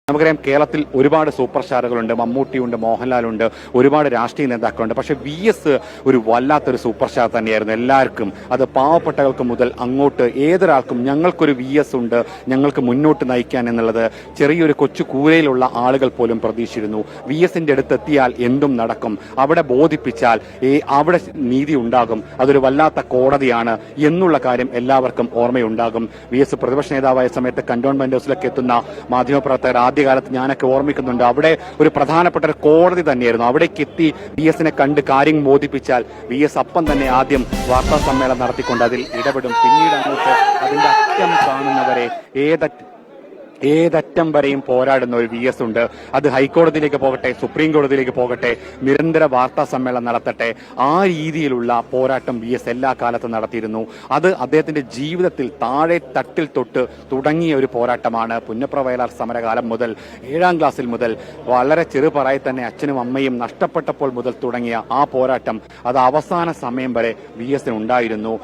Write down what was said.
നമുക്കറിയാം കേരളത്തിൽ ഒരുപാട് സൂപ്പർ സ്റ്റാറുകളുണ്ട്, മമ്മൂട്ടിയുണ്ട്, മോഹൻലാലുണ്ട്, ഒരുപാട് രാഷ്ട്രീയ നേതാക്കളുണ്ട്. പക്ഷെ VS ഒരു വല്ലാത്തൊരു സൂപ്പർ സ്റ്റാർ തന്നെയായിരുന്നു എല്ലാവർക്കും. അത് പാവപ്പെട്ടവർക്ക് മുതൽ അങ്ങോട്ട് ഏതൊരാൾക്കും ഞങ്ങൾക്കൊരു VS ഉണ്ട്, ഞങ്ങൾക്ക് മുന്നോട്ട് നയിക്കാൻ എന്നുള്ളത് ചെറിയൊരു കൊച്ചു കൂരയിലുള്ള ആളുകൾ പോലും പ്രതീക്ഷിച്ചിരുന്നു. VSന്റെ അടുത്തെത്തിയാൽ എന്തും നടക്കും, അവിടെ ബോധിപ്പിച്ചാൽ അവിടെ നീതി ഉണ്ടാകും, അതൊരു വല്ലാത്ത കോടതിയാണ് എന്നുള്ള കാര്യം എല്ലാവർക്കും ഓർമ്മയുണ്ടാകും. VS പ്രതിപക്ഷ നേതാവായ സമയത്ത് കന്റോൺമെന്റ് ഹൗസിലേക്ക് എത്തുന്ന മാധ്യമപ്രവർത്തകർ ആദ്യകാലത്ത് ഞാനൊക്കെ ഓർമ്മിക്കുന്നുണ്ട്. അവിടെ ഒരു പ്രധാനപ്പെട്ട ഒരു കോടതി തന്നെയായിരുന്നു. അവിടേക്ക് എത്തി VSനെ കണ്ട് കാര്യം ബോധിപ്പിച്ചാൽ VS അപ്പം തന്നെ ആദ്യം വാർത്താ സമ്മേളനം നടത്തിക്കൊണ്ട് അതിൽ ഇടപെടും. പിന്നീട് അങ്ങോട്ട് അതിന്റെ അറ്റം കാണുന്നവരെ ഏതറ്റം വരെയും പോരാടുന്ന ഒരു VS ഉണ്ട്. അത് ഹൈക്കോടതിയിലേക്ക് പോകട്ടെ, സുപ്രീം കോടതിയിലേക്ക് പോകട്ടെ, നിരന്തര വാർത്താ സമ്മേളനം നടത്തട്ടെ, ആ രീതിയിലുള്ള പോരാട്ടം VS എല്ലാ കാലത്തും നടത്തിയിരുന്നു. അത് അദ്ദേഹത്തിന്റെ ജീവിതത്തിൽ താഴെ തട്ടിൽ തൊട്ട് തുടങ്ങിയ ഒരു പോരാട്ടമാണ്. പുന്നപ്ര വയലാർ സമരകാലം മുതൽ 7ാം ക്ലാസ്സിൽ മുതൽ വളരെ ചെറുപറായി തന്നെ അച്ഛനും അമ്മയും നഷ്ടപ്പെട്ടപ്പോൾ മുതൽ തുടങ്ങിയ ആ പോരാട്ടം അത് അവസാന സമയം വരെ VSന് ഉണ്ടായിരുന്നു.